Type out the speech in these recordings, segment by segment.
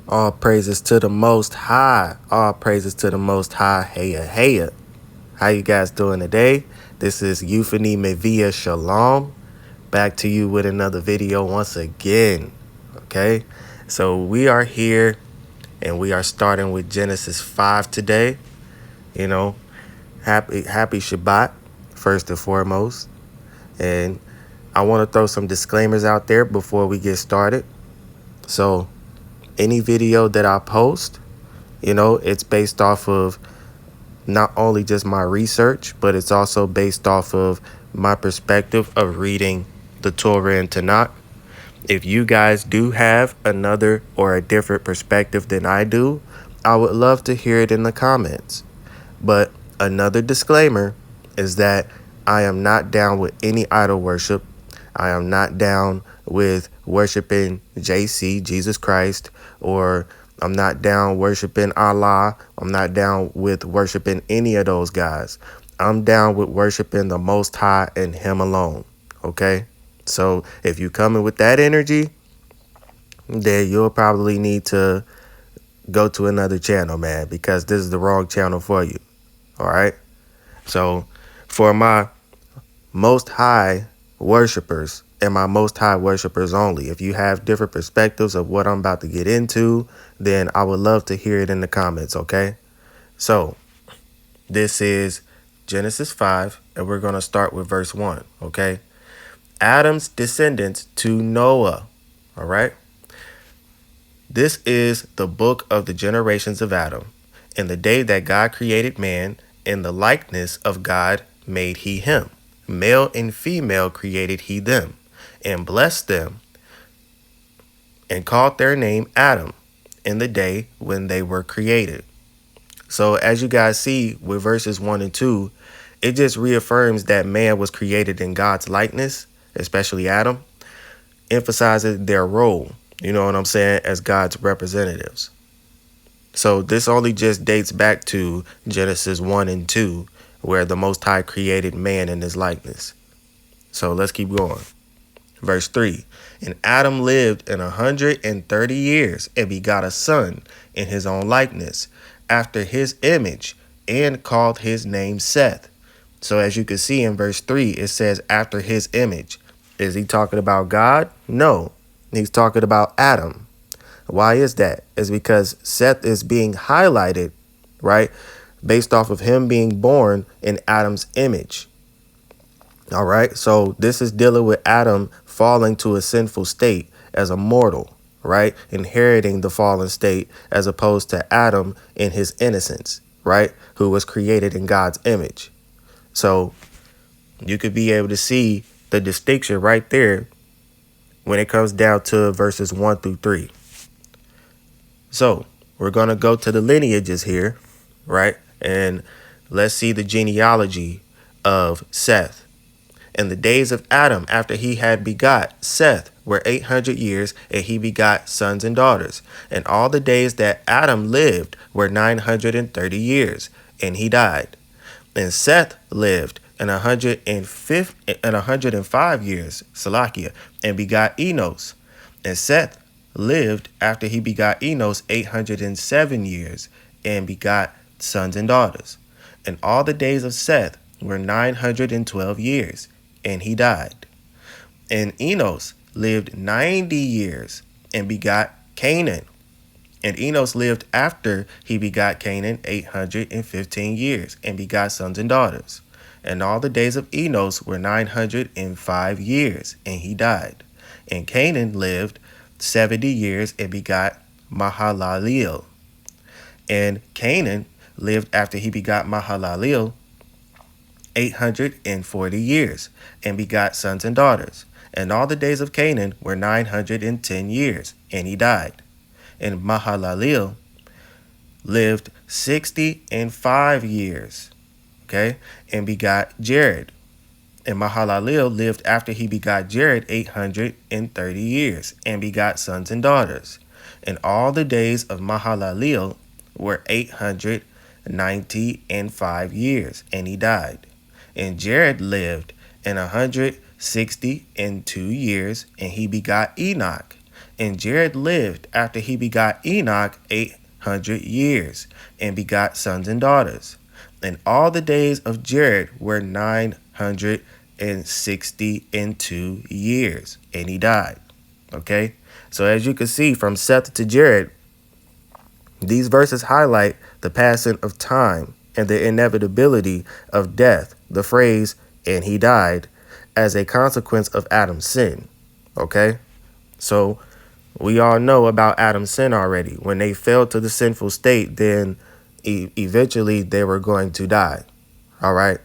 All praises to the Most High. All praises to the Most High. Heya, heya. How you guys doing today? This is Euphony Mevia Shalom. Back to you with another video once again. Okay? So we are here and we are starting with Genesis 5 today. You know, happy Shabbat, first and foremost. And I want to throw some disclaimers out there before we get started. So any video that I post, it's based off of not only just my research, but it's also based off of my perspective of reading the Torah and Tanakh. If you guys do have another or a different perspective than I do, I would love to hear it in the comments. But another disclaimer is that I am not down with any idol worship. I am not down with worshiping JC, Jesus Christ, or I'm not down worshiping Allah. I'm not down with worshiping any of those guys. I'm down with worshiping the Most High and Him alone. Okay? So if you come in with that energy, then you'll probably need to go to another channel, man, because this is the wrong channel for you. All right? So for my Most High worshipers and my Most High worshipers only, if you have different perspectives of what I'm about to get into, then I would love to hear it in the comments, okay? So this is Genesis 5, and we're going to start with verse 1, okay? Adam's descendants to Noah, all right? This is the book of the generations of Adam. In the day that God created man, in the likeness of God made he him. Male and female created he them, and blessed them, and called their name Adam in the day when they were created. So as you guys see with verses 1 and 2, it just reaffirms that man was created in God's likeness, especially Adam, emphasizes their role, you know what I'm saying, as God's representatives. So this only just dates back to Genesis 1 and 2, where the Most High created man in his likeness. So let's keep going. Verse 3, and Adam lived 130 years and begot a son in his own likeness, after his image, and called his name Seth. So as you can see in verse 3, it says after his image. Is he talking about God? No, he's talking about Adam. Why is that? It's because Seth is being highlighted, right, based off of him being born in Adam's image. All right, so this is dealing with Adam falling to a sinful state as a mortal, right, inheriting the fallen state, as opposed to Adam in his innocence, right, who was created in God's image. So you could be able to see the distinction right there when it comes down to verses 1 through 3. So we're going to go to the lineages here, right? And let's see the genealogy of Seth. In the days of Adam, after he had begot Seth, were 800 years, and he begot sons and daughters. And all the days that Adam lived were 930 years, and he died. And Seth lived 105 years, Salakia, and begot Enos. And Seth lived after he begot Enos 807 years, and begot sons and daughters. And all the days of Seth were 912 years, and he died. And Enos lived 90 years and begot Canaan. And Enos lived after he begot Canaan 815 years and begot sons and daughters. And all the days of Enos were 905 years, and he died. And Canaan lived 70 years and begot Mahalaleel. And Canaan lived after he begot Mahalaleel 840 years, and begot sons and daughters. And all the days of Canaan were 910 years, and he died. And Mahalaleel lived 65 years, okay, and begot Jared. And Mahalaleel lived after he begot Jared 830 years, and begot sons and daughters. And all the days of Mahalaleel were 895 years, and he died. And Jared lived 162 years, and he begot Enoch. And Jared lived after he begot Enoch 800 years, and begot sons and daughters. And all the days of Jared were 962 years, and he died. Okay? So as you can see from Seth to Jared, these verses highlight the passing of time and the inevitability of death, the phrase, and he died, as a consequence of Adam's sin. Okay? So we all know about Adam's sin already. When they fell to the sinful state, then eventually they were going to die. All right?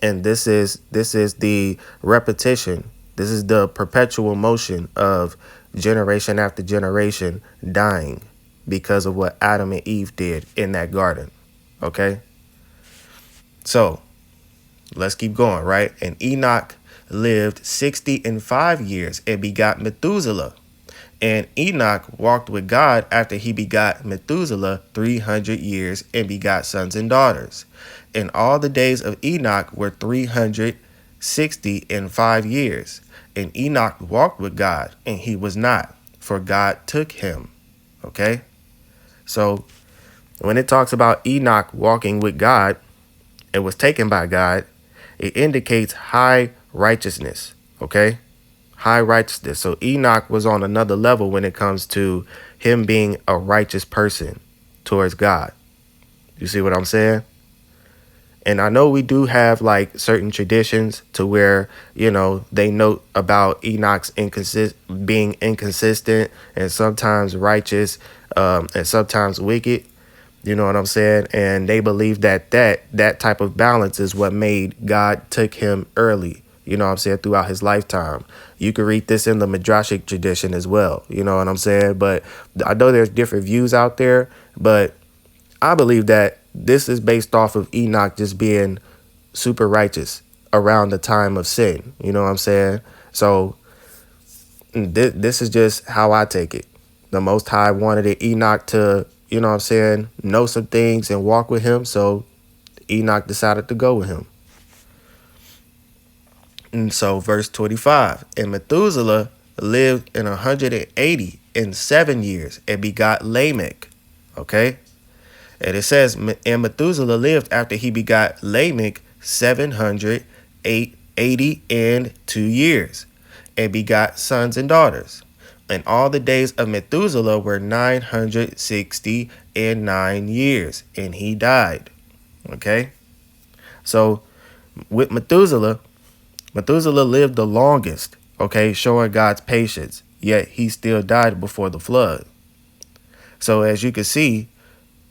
And this is the repetition. This is the perpetual motion of generation after generation dying because of what Adam and Eve did in that garden. Okay? So, let's keep going, right? And Enoch lived 65 years and begot Methuselah. And Enoch walked with God after he begot Methuselah 300 years and begot sons and daughters. And all the days of Enoch were 365 years. And Enoch walked with God, and he was not, for God took him. Okay? So when it talks about Enoch walking with God and was taken by God, it indicates high righteousness. Okay? High righteousness. So Enoch was on another level when it comes to him being a righteous person towards God. You see what I'm saying? And I know we do have like certain traditions to where, they note about Enoch's being inconsistent and sometimes righteous and sometimes wicked. You know what I'm saying? And they believe that type of balance is what made God took him early. You know what I'm saying? Throughout his lifetime. You can read this in the Midrashic tradition as well. You know what I'm saying? But I know there's different views out there, but I believe that this is based off of Enoch just being super righteous around the time of sin. You know what I'm saying? So this is just how I take it. The Most High wanted Enoch to, know some things and walk with him. So Enoch decided to go with him. And so verse 25, and Methuselah lived in 187 years and begot Lamech. Okay. And it says, and Methuselah lived after he begot Lamech 782 years and begot sons and daughters. And all the days of Methuselah were 969 years, and he died. Okay. So with Methuselah lived the longest, okay, showing God's patience, yet he still died before the flood. So as you can see,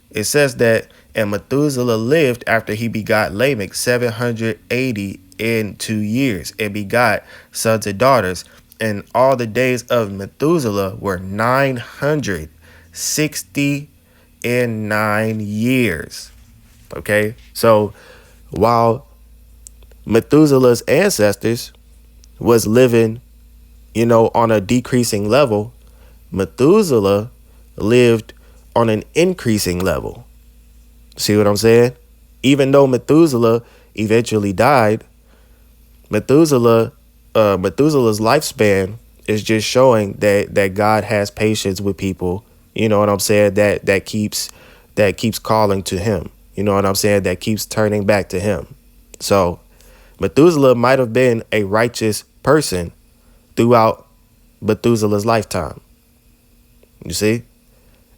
it says that, and Methuselah lived after he begot Lamech 782 years and begot sons and daughters. And all the days of Methuselah were 969 years. Okay, so while Methuselah's ancestors was living, on a decreasing level, Methuselah lived on an increasing level. See what I'm saying? Even though Methuselah eventually died, Methuselah's lifespan is just showing that God has patience with people. You know what I'm saying? That keeps calling to him. You know what I'm saying? That keeps turning back to him. So Methuselah might have been a righteous person throughout Methuselah's lifetime. You see?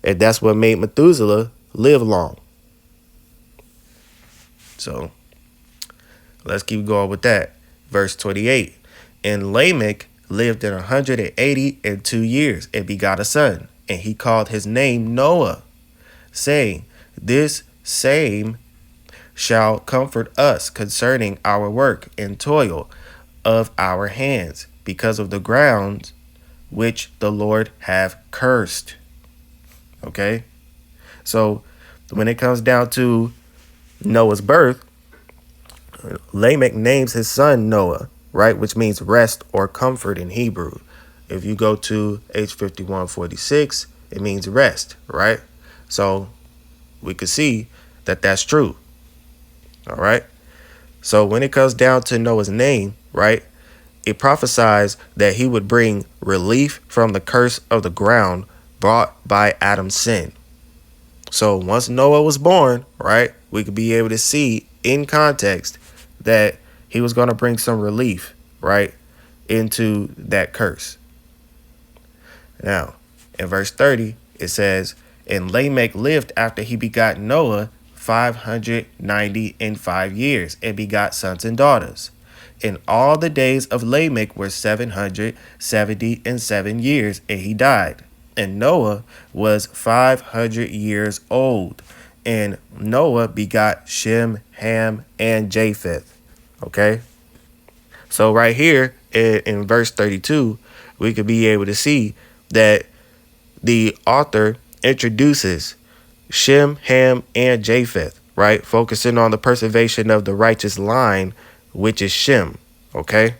And that's what made Methuselah live long. So let's keep going with that. Verse 28. And Lamech lived in 182 years and begot a son. And he called his name Noah, saying, this same shall comfort us concerning our work and toil of our hands, because of the ground which the Lord have cursed. Okay, so when it comes down to Noah's birth, Lamech names his son Noah, right, which means rest or comfort in Hebrew. If you go to H5146, it means rest, right? So we could see that that's true. All right. So when it comes down to Noah's name, right, it prophesies that he would bring relief from the curse of the ground brought by Adam's sin. So once Noah was born, right, we could be able to see in context that he was going to bring some relief, right, into that curse. Now, in verse 30, it says, and Lamech lived after he begot Noah 595 years and begot sons and daughters. And all the days of Lamech were 777 years, and he died. And Noah was 500 years old. And Noah begot Shem, Ham, and Japheth. Okay? So right here in verse 32, we could be able to see that the author introduces Shem, Ham, and Japheth, right? Focusing on the preservation of the righteous line, which is Shem, okay?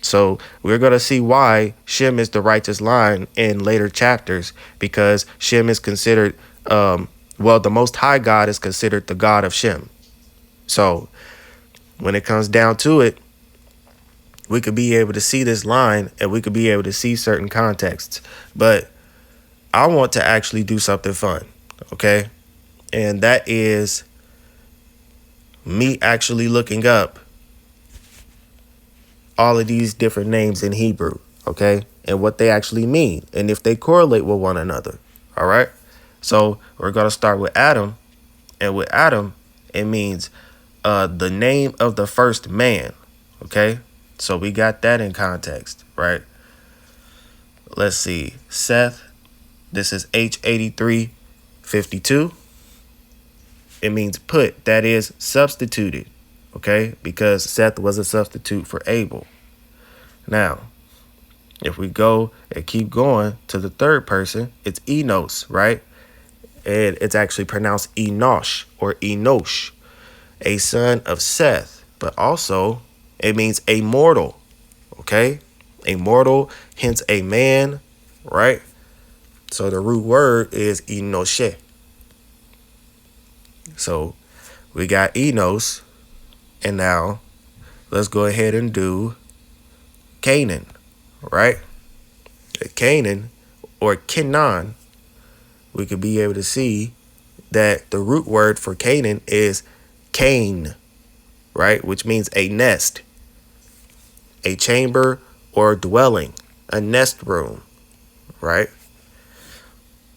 So we're going to see why Shem is the righteous line in later chapters, because Shem is considered, the Most High God is considered the God of Shem. So when it comes down to it, we could be able to see this line and we could be able to see certain contexts. But I want to actually do something fun, okay? And that is me actually looking up all of these different names in Hebrew, okay? And what they actually mean and if they correlate with one another, all right? So we're going to start with Adam. And with Adam, it means the name of the first man, okay? So we got that in context, right? Let's see. Seth, this is H8352. It means put, that is substituted, okay? Because Seth was a substitute for Abel. Now, if we go and keep going to the third person, it's Enos, right? And it's actually pronounced Enosh or Enosh, a son of Seth, but also it means a mortal, okay? A mortal, hence a man, right? So the root word is Enoshe. So we got Enos, and now let's go ahead and do Canaan, right? Canaan or Kenan, we could be able to see that the root word for Canaan is Cain, right? Which means a nest, a chamber or dwelling, a nest room, right?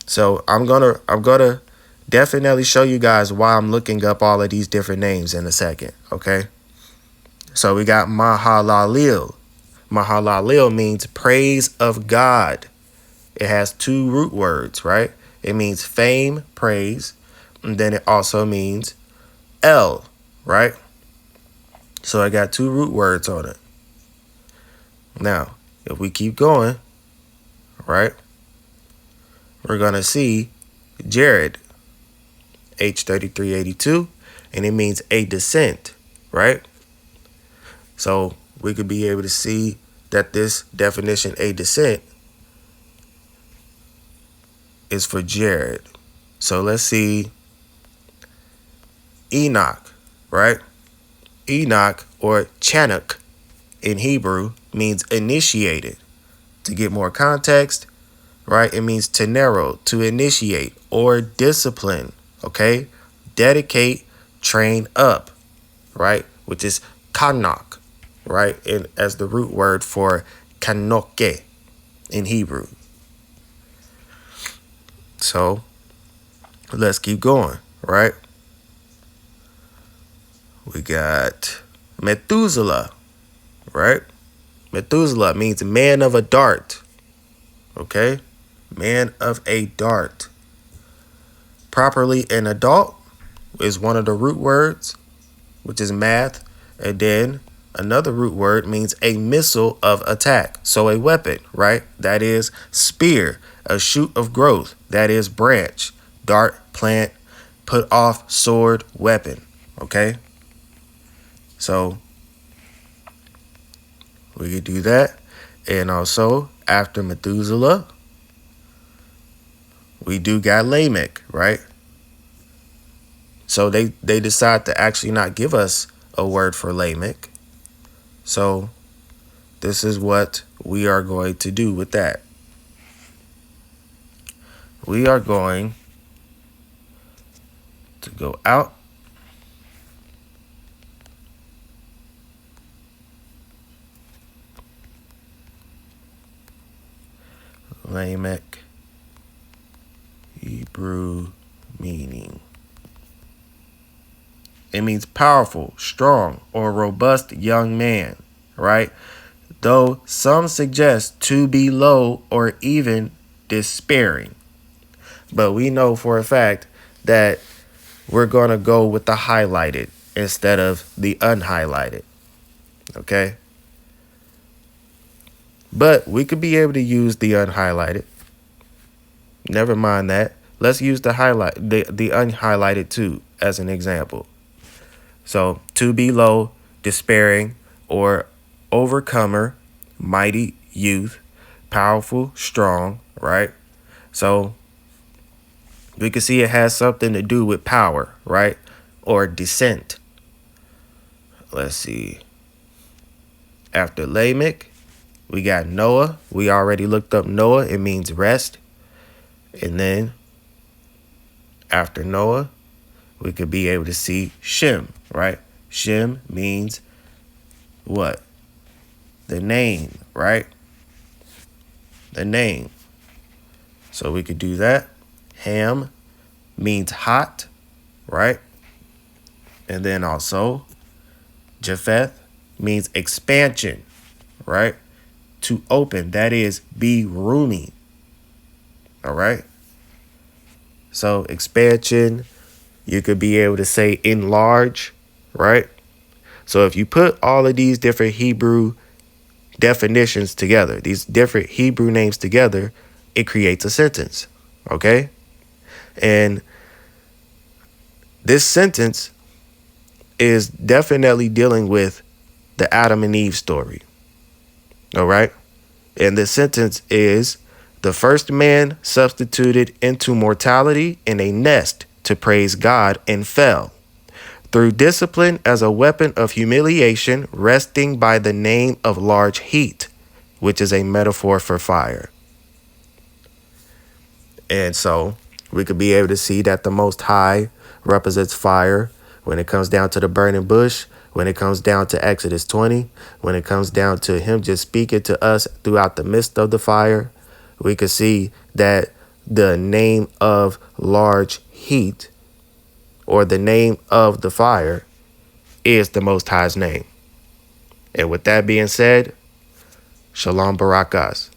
So I'm gonna definitely show you guys why I'm looking up all of these different names in a second, okay? So we got Mahalalel. Mahalalel means praise of God. It has two root words, right? It means fame, praise, and then it also means El, right? So I got two root words on it. Now, if we keep going, right, we're going to see Jared, H3382, and it means a descent, right? So we could be able to see that this definition, a descent, is for Jared. So let's see Enoch, right? Enoch or Chanuk in Hebrew means initiated. To get more context, right, it means to narrow, to initiate, or discipline, okay? Dedicate, train up, right? Which is kanok, right? And as the root word for kanoke in Hebrew. So let's keep going, right? We got Methuselah, right? Methuselah means man of a dart, okay? Man of a dart. Properly an adult is one of the root words, which is math. And then another root word means a missile of attack. So a weapon, right? That is spear, a shoot of growth. That is branch, dart, plant, put off, sword, weapon, okay? So we could do that. And also, after Methuselah, we do got Lamech, right? So they decide to actually not give us a word for Lamech. So this is what we are going to do with that. We are going to go out. Lamech, Hebrew meaning. It means powerful, strong, or robust young man, right? Though some suggest to be low or even despairing. But we know for a fact that we're going to go with the highlighted instead of the unhighlighted, okay? But we could be able to use the unhighlighted. Never mind that. Let's use the unhighlighted too as an example. So, to be low, despairing, or overcomer, mighty youth, powerful, strong, right? So, we can see it has something to do with power, right? Or descent. Let's see. After Lamech, we got Noah. We already looked up Noah. It means rest. And then after Noah, we could be able to see Shem, right? Shem means what? The name, right? The name. So we could do that. Ham means hot, right? And then also Japheth means expansion, right? To open, that is be roomy. All right. So expansion, you could be able to say enlarge, right? So if you put all of these different Hebrew definitions together, these different Hebrew names together, it creates a sentence, okay? And this sentence is definitely dealing with the Adam and Eve story, all right? And the sentence is, the first man substituted into mortality in a nest to praise God and fell. Through discipline as a weapon of humiliation, resting by the name of large heat, which is a metaphor for fire. And so we could be able to see that the Most High represents fire when it comes down to the burning bush, when it comes down to Exodus 20, when it comes down to him just speaking to us throughout the midst of the fire. We could see that the name of large heat, or the name of the fire, is the Most High's name. And with that being said, Shalom Barakas.